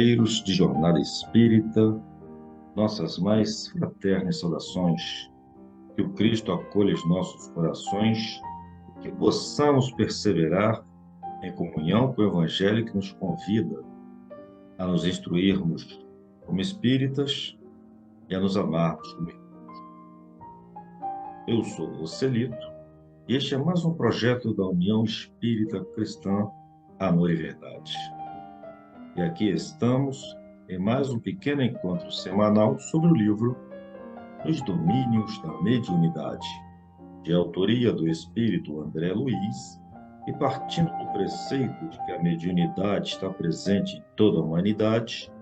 companheiros de jornada espírita, nossas mais fraternas saudações, que o Cristo acolha os nossos corações, que possamos perseverar em comunhão com o Evangelho que nos convida a nos instruirmos como espíritas e a nos amarmos como irmãos. Eu sou o Celito e este é mais um projeto da União Espírita Cristã Amor e Verdade. E aqui estamos em mais um pequeno encontro semanal sobre o livro Os Domínios da Mediunidade, de autoria do espírito André Luiz, e partindo do preceito de que a mediunidade está presente em toda a humanidade,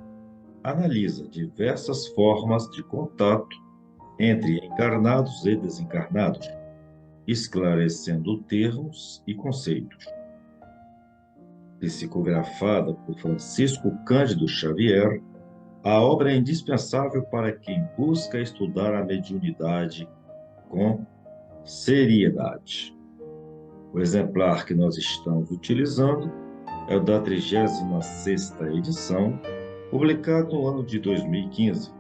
analisa diversas formas de contato entre encarnados e desencarnados, esclarecendo termos e conceitos. Psicografada por Francisco Cândido Xavier, a obra é indispensável para quem busca estudar a mediunidade com seriedade. O exemplar que nós estamos utilizando é o da 36ª edição, publicado no ano de 2015,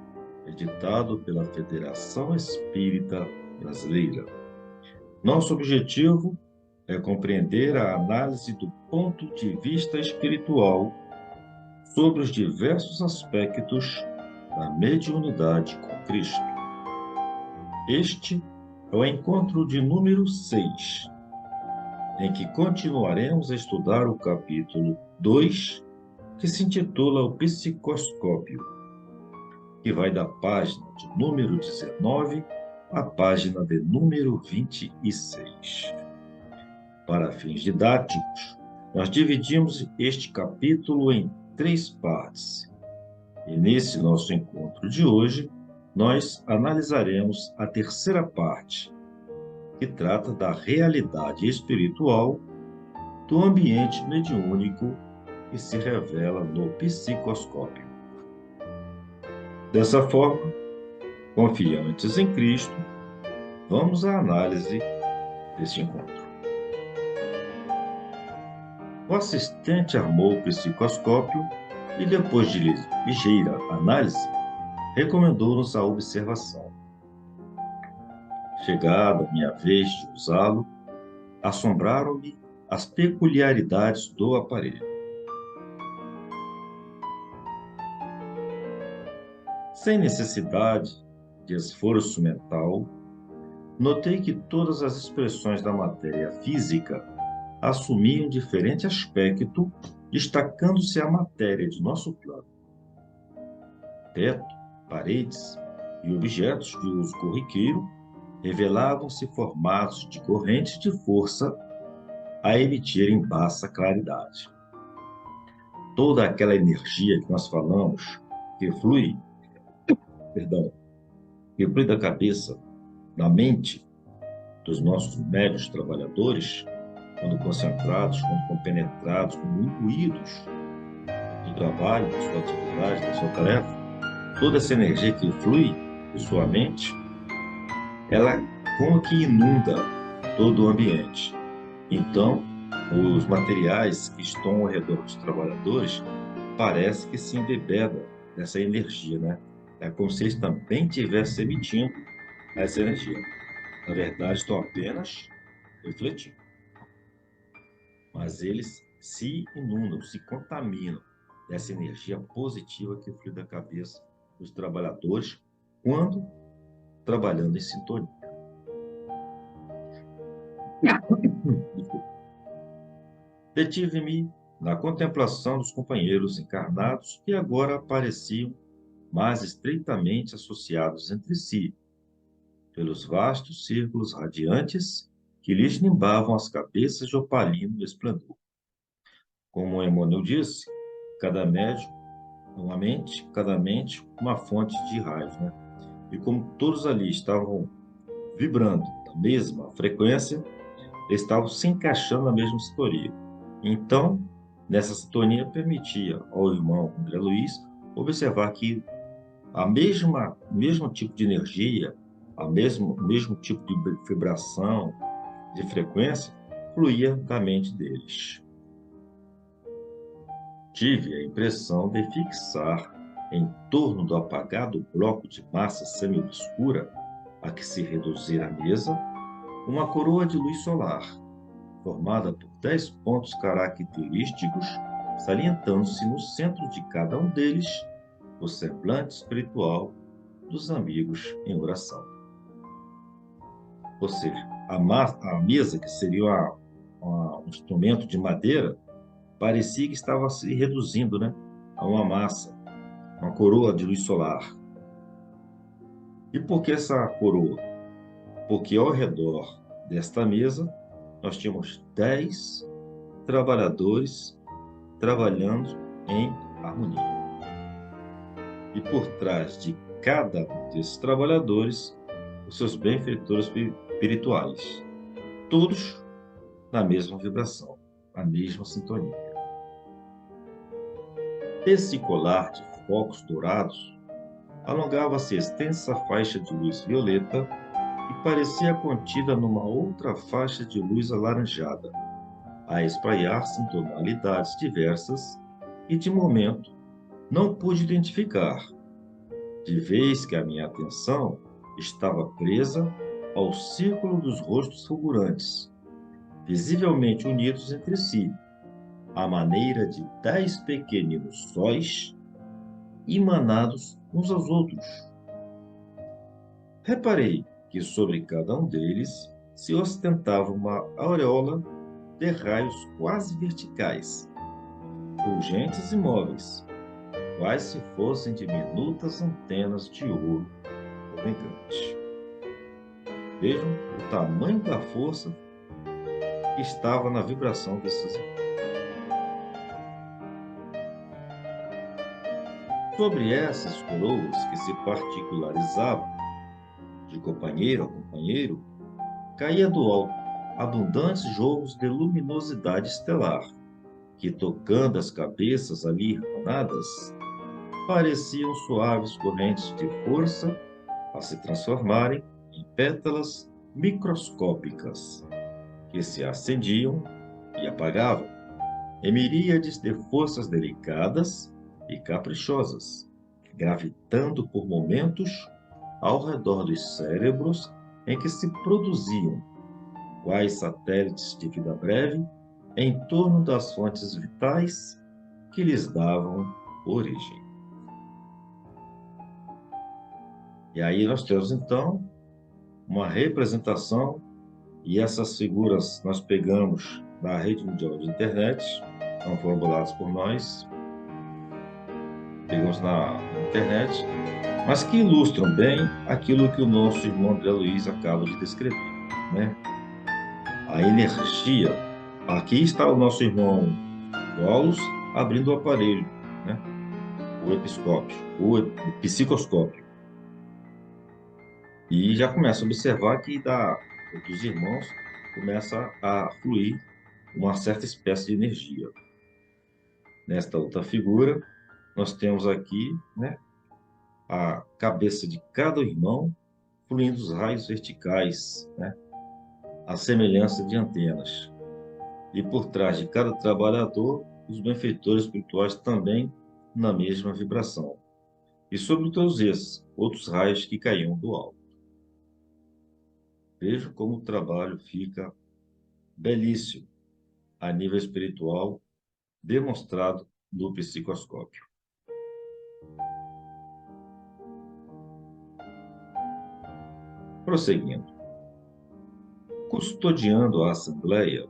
editado pela Federação Espírita Brasileira. Nosso objetivo é compreender a análise do ponto de vista espiritual sobre os diversos aspectos da mediunidade com Cristo. Este é o encontro de número 6, em que continuaremos a estudar o capítulo 2, que se intitula O Psicoscópio, que vai da página de número 19 à página de número 26. Para fins didáticos, nós dividimos este capítulo em 3 partes. E nesse nosso encontro de hoje, nós analisaremos a terceira parte, que trata da realidade espiritual do ambiente mediúnico que se revela no psicoscópio. Dessa forma, confiantes em Cristo, vamos à análise deste encontro. O assistente armou o psicoscópio e, depois de ligeira análise, recomendou-nos a observação. Chegada a minha vez de usá-lo, assombraram-me as peculiaridades do aparelho. Sem necessidade de esforço mental, notei que todas as expressões da matéria física assumiam diferente aspecto, destacando-se a matéria de nosso plano. Teto, paredes e objetos de uso corriqueiro revelavam-se formados de correntes de força a emitirem baixa claridade. Toda aquela energia que nós falamos, que flui da cabeça, da mente dos nossos médios trabalhadores, quando concentrados, quando compenetrados, quando imbuídos do trabalho, da sua atividade, da sua tarefa, toda essa energia que flui de sua mente, ela como que inunda todo o ambiente. Então, os materiais que estão ao redor dos trabalhadores parece que se embebedam dessa energia, né? É como se eles também estivessem emitindo essa energia. Na verdade, estão apenas refletindo. Mas eles se inundam, se contaminam dessa energia positiva que flui da cabeça dos trabalhadores quando trabalhando em sintonia. Detive-me na contemplação dos companheiros encarnados que agora pareciam mais estreitamente associados entre si, pelos vastos círculos radiantes que lhes nimbavam as cabeças de opalino esplendor. Como Emmanuel disse, cada mente, uma fonte de raios, né? E como todos ali estavam vibrando da mesma frequência, eles estavam se encaixando na mesma sintonia. Então, nessa sintonia permitia ao irmão André Luiz observar que o mesmo tipo de energia, o mesmo tipo de vibração, de frequência, fluía da mente deles. Tive a impressão de fixar, em torno do apagado bloco de massa semi-obscura a que se reduzira a mesa, uma coroa de luz solar, formada por 10 pontos característicos, salientando-se no centro de cada um deles o semblante espiritual dos amigos em oração. Ou seja, a mesa, que seria um instrumento de madeira, parecia que estava se reduzindo, né, a uma massa, uma coroa de luz solar. E por que essa coroa? Porque ao redor desta mesa nós tínhamos 10 trabalhadores trabalhando em harmonia. E por trás de cada um desses trabalhadores, os seus benfeitores espirituais, todos na mesma vibração, na mesma sintonia. Desse colar de focos dourados, alongava-se extensa faixa de luz violeta e parecia contida numa outra faixa de luz alaranjada, a espraiar-se em tonalidades diversas e, de momento, não pude identificar, de vez que a minha atenção estava presa ao círculo dos rostos fulgurantes, visivelmente unidos entre si, à maneira de 10 pequeninos sóis emanados uns aos outros. Reparei que sobre cada um deles se ostentava uma auréola de raios quase verticais, fulgentes e móveis, quais se fossem diminutas antenas de ouro fumegante. Vejam o tamanho da força que estava na vibração desses irmãos. Sobre essas coroas que se particularizavam de companheiro a companheiro, caía do alto abundantes jogos de luminosidade estelar, que, tocando as cabeças ali irmanadas, pareciam suaves correntes de força a se transformarem em pétalas microscópicas, que se acendiam e apagavam, em miríades de forças delicadas e caprichosas, gravitando por momentos ao redor dos cérebros em que se produziam, quais satélites de vida breve, em torno das fontes vitais que lhes davam origem. E aí nós temos, então, uma representação, e essas figuras nós pegamos da Rede Mundial de Internet, não foram boladas por nós, pegamos na internet, mas que ilustram bem aquilo que o nosso irmão André Luiz acaba de descrever, né? A energia. Aqui está o nosso irmão Wallace abrindo o aparelho, né? O episcópio, o psicoscópio. E já começa a observar que dos irmãos começa a fluir uma certa espécie de energia. Nesta outra figura, nós temos aqui, né, a cabeça de cada irmão fluindo os raios verticais, né, à semelhança de antenas. E por trás de cada trabalhador, os benfeitores espirituais também na mesma vibração. E sobre todos esses, outros raios que caíam do alto. Veja como o trabalho fica belíssimo a nível espiritual, demonstrado no psicoscópio. Prosseguindo. Custodiando a assembleia,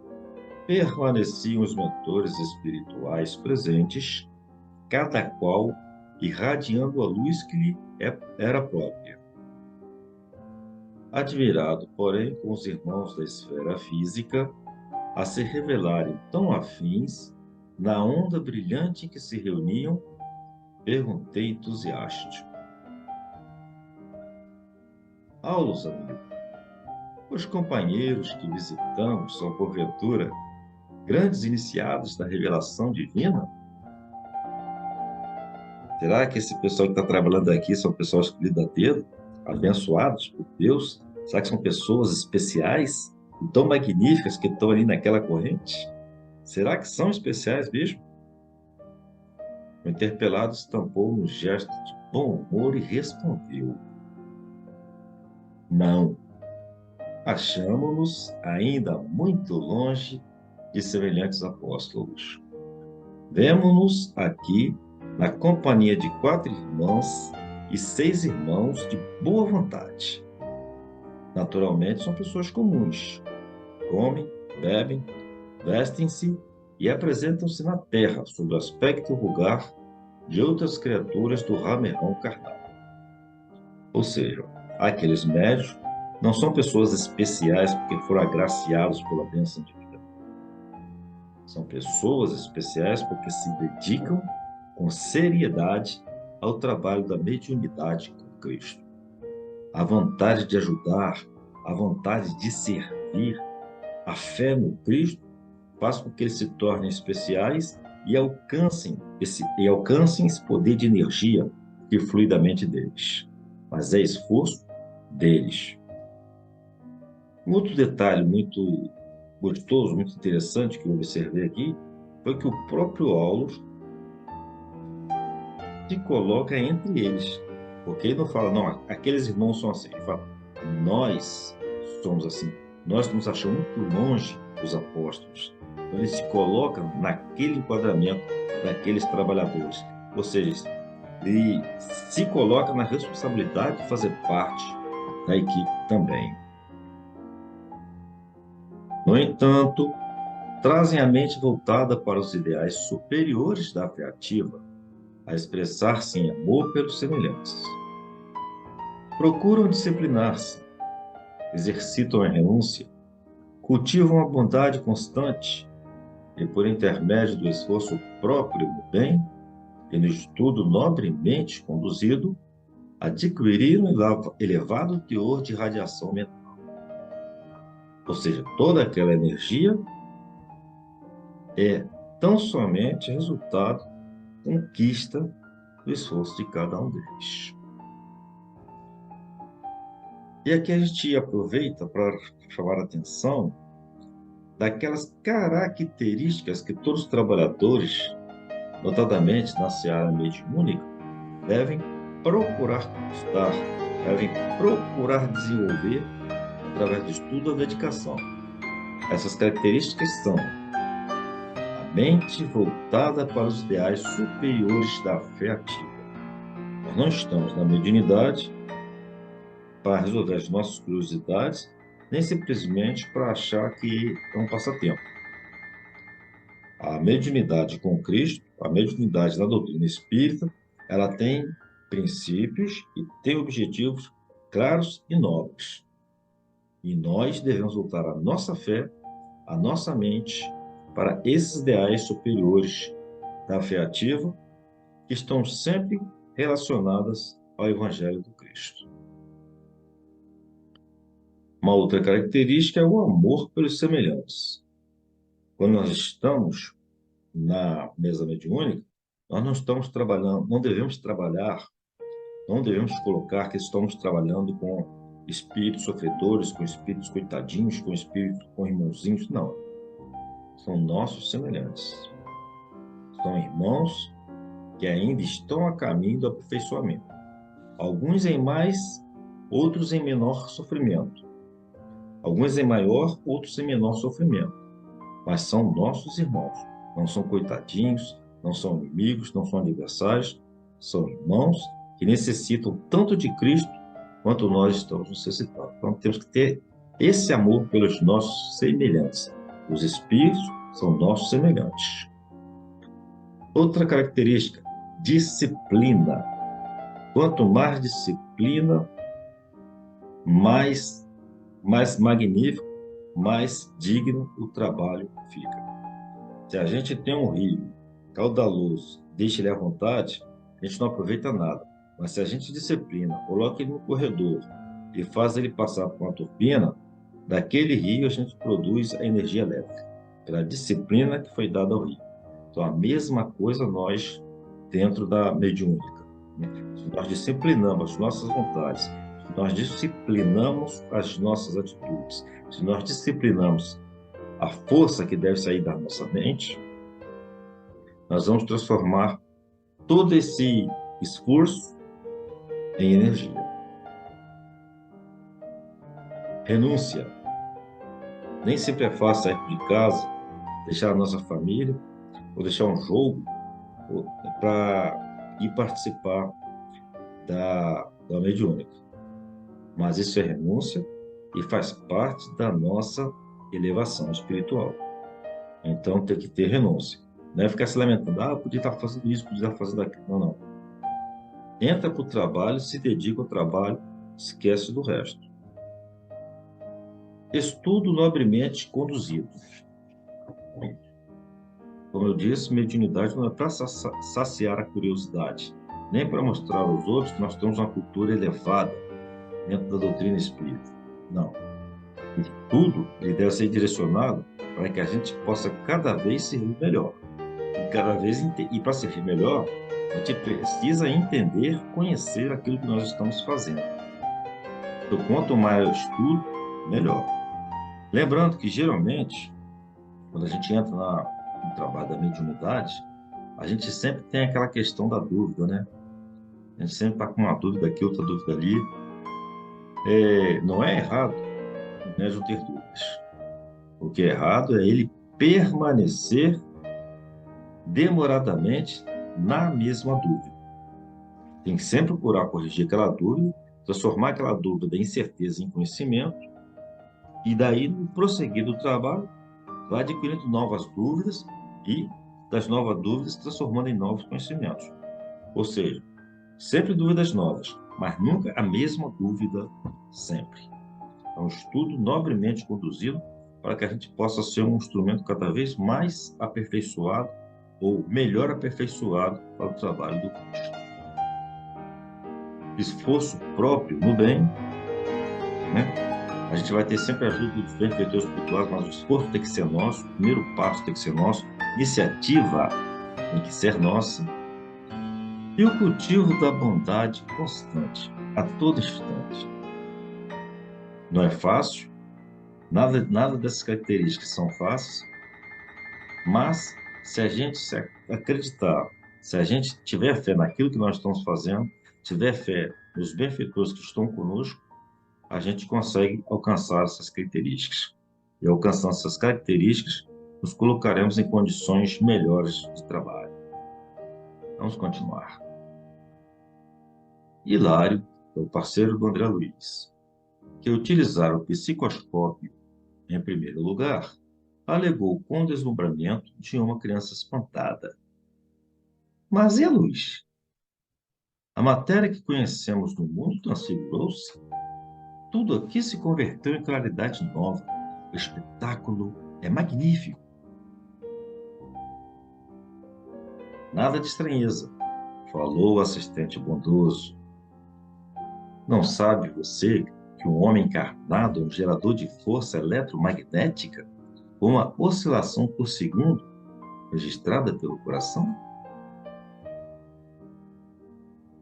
permaneciam os mentores espirituais presentes, cada qual irradiando a luz que lhe era própria. Admirado, porém, com os irmãos da esfera física, a se revelarem tão afins na onda brilhante em que se reuniam, perguntei entusiástico: Aulos, amigo, os companheiros que visitamos são, porventura, grandes iniciados da revelação divina? Será que esse pessoal que está trabalhando aqui são pessoas escolhidas a dedo, abençoados por Deus? Será que são pessoas especiais e tão magníficas que estão ali naquela corrente? Será que são especiais mesmo? O interpelado estampou um gesto de bom humor e respondeu: Não, achamo-nos ainda muito longe de semelhantes apóstolos. Vemo-nos aqui na companhia de 4 irmãs e 6 irmãos de boa vontade. Naturalmente, são pessoas comuns. Comem, bebem, vestem-se e apresentam-se na terra sob o aspecto vulgar de outras criaturas do ramerrão carnal. Ou seja, aqueles médios não são pessoas especiais porque foram agraciados pela bênção divina. São pessoas especiais porque se dedicam com seriedade ao trabalho da mediunidade com Cristo. A vontade de ajudar, a vontade de servir, a fé no Cristo faz com que eles se tornem especiais e alcancem esse poder de energia que flui da mente deles. Mas é esforço deles. Um outro detalhe muito gostoso, muito interessante que eu observei aqui, foi que o próprio Aulus se coloca entre eles. Porque ele não fala, não, aqueles irmãos são assim. Ele fala, nós somos assim. Nós nos achamos muito longe dos apóstolos. Então, ele se coloca naquele enquadramento daqueles trabalhadores. Ou seja, ele se coloca na responsabilidade de fazer parte da equipe também. No entanto, trazem a mente voltada para os ideais superiores da fé ativa, a expressar-se em amor pelos semelhantes. Procuram disciplinar-se, exercitam a renúncia, cultivam a bondade constante e, por intermédio do esforço próprio no bem e no estudo nobremente conduzido, adquiriram elevado teor de radiação mental. Ou seja, toda aquela energia é tão somente resultado, conquista do esforço de cada um deles. E aqui a gente aproveita para chamar a atenção daquelas características que todos os trabalhadores, notadamente na seara mediúnica, devem procurar conquistar, devem procurar desenvolver através do estudo e da dedicação. Essas características são a mente voltada para os ideais superiores da fé ativa. Nós não estamos na mediunidade para resolver as nossas curiosidades, nem simplesmente para achar que é um passatempo. A mediunidade com Cristo, a mediunidade na doutrina espírita, ela tem princípios e tem objetivos claros e nobres. E nós devemos voltar a nossa fé, a nossa mente, para esses ideais superiores da fé ativa, que estão sempre relacionadas ao Evangelho do Cristo. Uma outra característica é o amor pelos semelhantes. Quando nós estamos na mesa mediúnica, nós não estamos trabalhando, não devemos colocar que estamos trabalhando com espíritos sofredores, com espíritos coitadinhos, com irmãozinhos, não. São nossos semelhantes. São irmãos que ainda estão a caminho do aperfeiçoamento. Alguns em mais, outros em menor sofrimento. Alguns em maior, outros em menor sofrimento. Mas são nossos irmãos. Não são coitadinhos, não são inimigos, não são adversários. São irmãos que necessitam tanto de Cristo quanto nós estamos necessitados. Então, temos que ter esse amor pelos nossos semelhantes. Os espíritos são nossos semelhantes. Outra característica, disciplina. Quanto mais disciplina, mais magnífico, mais digno o trabalho fica. Se a gente tem um rio caudaloso, deixa ele à vontade, a gente não aproveita nada. Mas se a gente disciplina, coloca ele no corredor e faz ele passar por uma turbina, daquele rio a gente produz a energia elétrica, pela disciplina que foi dada ao rio. Então, a mesma coisa nós dentro da mediúnica. Se nós disciplinamos as nossas vontades, se nós disciplinamos as nossas atitudes, se nós disciplinamos a força que deve sair da nossa mente, nós vamos transformar todo esse esforço em energia. Renúncia. Nem sempre é fácil sair de casa, deixar a nossa família, ou deixar um jogo para ir participar da mediúnica. Mas isso é renúncia e faz parte da nossa elevação espiritual. Então tem que ter renúncia. Não é ficar se lamentando, eu podia estar fazendo isso, podia estar fazendo aquilo. Não, não. Entra para o trabalho, se dedica ao trabalho, esquece do resto. Estudo nobremente conduzido. Como eu disse, mediunidade não é para saciar a curiosidade, nem para mostrar aos outros que nós temos uma cultura elevada dentro da doutrina espírita. Não. Tudo ele deve ser direcionado para que a gente possa cada vez servir melhor. E para servir melhor, a gente precisa entender, conhecer aquilo que nós estamos fazendo. Então, quanto mais eu estudo, melhor. Lembrando que, geralmente, quando a gente entra no trabalho da mediunidade, a gente sempre tem aquela questão da dúvida, né? A gente sempre está com uma dúvida aqui, outra dúvida ali. Não é errado o médium ter dúvidas. O que é errado é ele permanecer demoradamente na mesma dúvida. Tem que sempre procurar corrigir aquela dúvida, transformar aquela dúvida em certeza, em conhecimento, e daí, no prosseguir do trabalho, vai adquirindo novas dúvidas e das novas dúvidas transformando em novos conhecimentos. Ou seja, sempre dúvidas novas, mas nunca a mesma dúvida sempre. É um estudo nobremente conduzido para que a gente possa ser um instrumento cada vez mais aperfeiçoado ou melhor aperfeiçoado para o trabalho do Cristo. Esforço próprio no bem, né? A gente vai ter sempre a ajuda dos benfeitores espirituais, mas o esforço tem que ser nosso, o primeiro passo tem que ser nosso, iniciativa tem que ser nossa, e o cultivo da bondade constante, a todo instante. Não é fácil, nada dessas características são fáceis, mas se a gente acreditar, se a gente tiver fé naquilo que nós estamos fazendo, tiver fé nos benfeitores que estão conosco, a gente consegue alcançar essas características. E alcançando essas características, nos colocaremos em condições melhores de trabalho. Vamos continuar. Hilário, o parceiro do André Luiz, que utilizar o psicoscópio em primeiro lugar, alegou com deslumbramento de uma criança espantada. Mas e a luz? A matéria que conhecemos no mundo transfigurou-se? Tudo aqui se converteu em claridade nova. O espetáculo é magnífico. Nada de estranheza, falou o assistente bondoso. Não sabe você que um homem encarnado é um gerador de força eletromagnética com uma oscilação por segundo registrada pelo coração?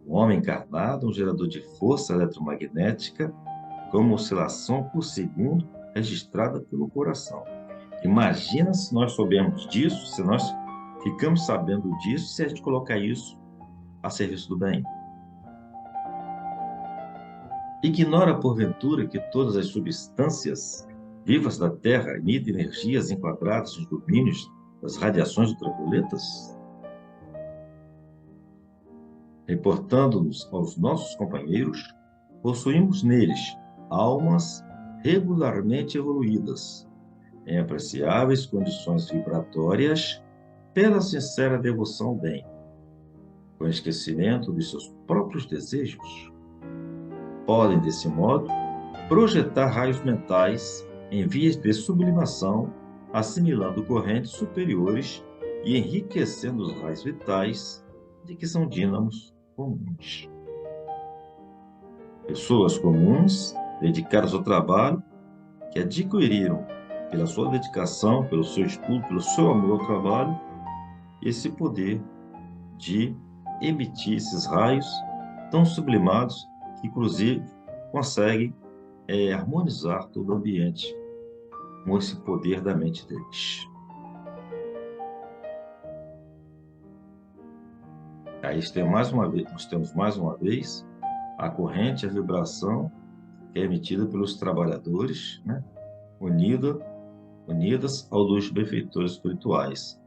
Um homem encarnado é um gerador de força eletromagnética com uma oscilação por segundo registrada pelo coração. Imagina se nós soubermos disso, se nós ficamos sabendo disso, se a gente colocar isso a serviço do bem. Ignora, porventura, que todas as substâncias vivas da Terra emitem energias enquadradas nos domínios das radiações ultravioletas? Reportando-nos aos nossos companheiros, possuímos neles almas regularmente evoluídas, em apreciáveis condições vibratórias, pela sincera devoção ao bem, com esquecimento de seus próprios desejos. Podem, desse modo, projetar raios mentais em vias de sublimação, assimilando correntes superiores e enriquecendo os raios vitais de que são dínamos comuns. Pessoas comuns, dedicadas ao trabalho, que adquiriram, pela sua dedicação, pelo seu estudo, pelo seu amor ao trabalho, esse poder de emitir esses raios tão sublimados que, inclusive, conseguem harmonizar todo o ambiente com esse poder da mente deles. Aí nós temos mais uma vez a corrente, a vibração que é emitida pelos trabalhadores, né? Unida, unidas ao dos benfeitores espirituais,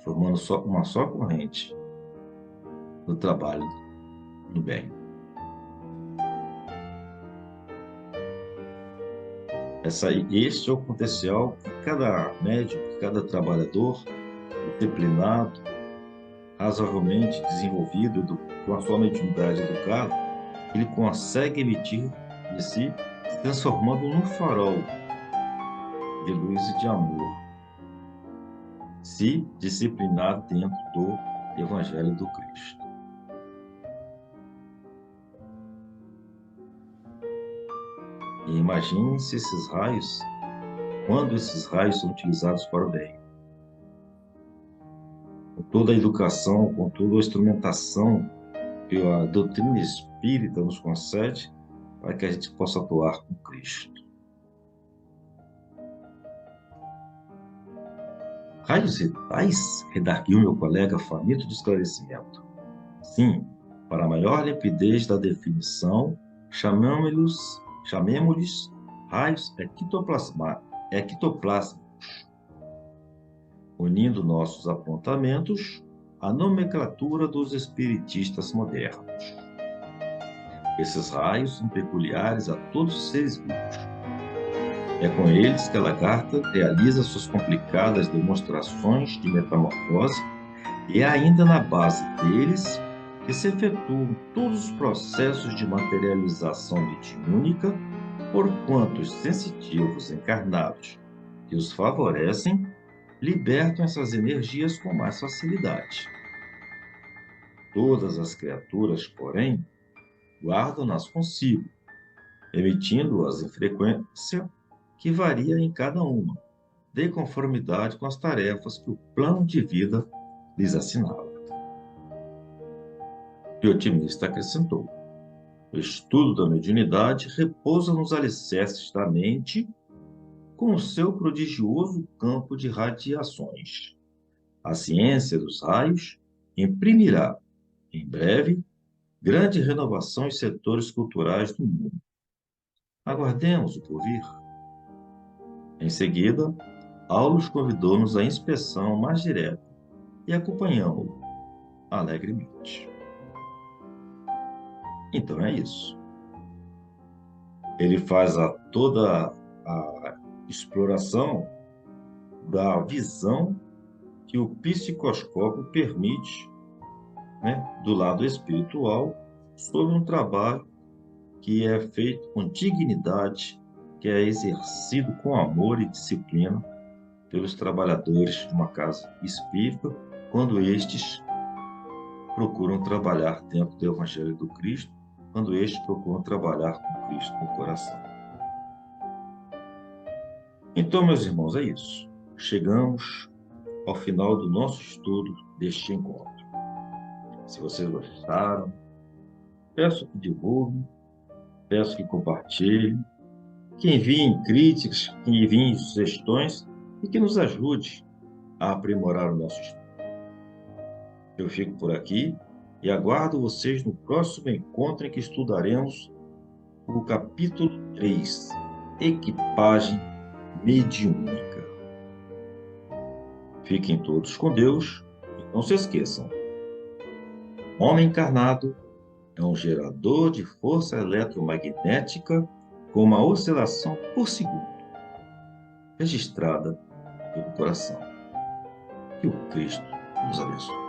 formando uma só corrente do trabalho do bem. Este é o potencial que cada médium, que cada trabalhador disciplinado, razoavelmente desenvolvido, com a sua mediunidade educada, ele consegue emitir de si, se transformando num farol de luz e de amor, se disciplinado dentro do Evangelho do Cristo. E imagine se esses raios, quando esses raios são utilizados para o bem, com toda a educação, com toda a instrumentação que a doutrina espírita nos concede, para que a gente possa atuar com Cristo. Raios vitais, redarguiu meu colega faminto de esclarecimento. Sim, para maior limpidez da definição, chamemos-lhes raios ectoplásmicos, unindo nossos apontamentos à nomenclatura dos espiritistas modernos. Esses raios são peculiares a todos os seres vivos. É com eles que a lagarta realiza suas complicadas demonstrações de metamorfose e é ainda na base deles que se efetuam todos os processos de materialização mediúnica, porquanto os sensitivos encarnados que os favorecem libertam essas energias com mais facilidade. Todas as criaturas, porém, guardam-nas consigo, emitindo-as em frequência que varia em cada uma, de conformidade com as tarefas que o plano de vida lhes assinala. E o otimista acrescentou: o estudo da mediunidade repousa nos alicerces da mente com o seu prodigioso campo de radiações. A ciência dos raios imprimirá, em breve, grande renovação em setores culturais do mundo. Aguardemos o porvir. Em seguida, Aulus convidou-nos à inspeção mais direta e acompanhamos-lo alegremente. Então é isso. Ele faz toda a exploração da visão que o psicoscópio permite, né, do lado espiritual, sobre um trabalho que é feito com dignidade, que é exercido com amor e disciplina pelos trabalhadores de uma casa espírita, quando estes procuram trabalhar dentro do Evangelho do Cristo, quando estes procuram trabalhar com Cristo no coração. Então, meus irmãos, é isso. Chegamos ao final do nosso estudo deste encontro. Se vocês gostaram, peço que divulguem, peço que compartilhem, que enviem críticas, que enviem sugestões e que nos ajude a aprimorar o nosso estudo. Eu fico por aqui e aguardo vocês no próximo encontro em que estudaremos o capítulo 3, Equipagem Mediúnica. Fiquem todos com Deus e não se esqueçam: o homem encarnado é um gerador de força eletromagnética com uma oscilação por segundo, registrada pelo coração. Que o Cristo nos abençoe.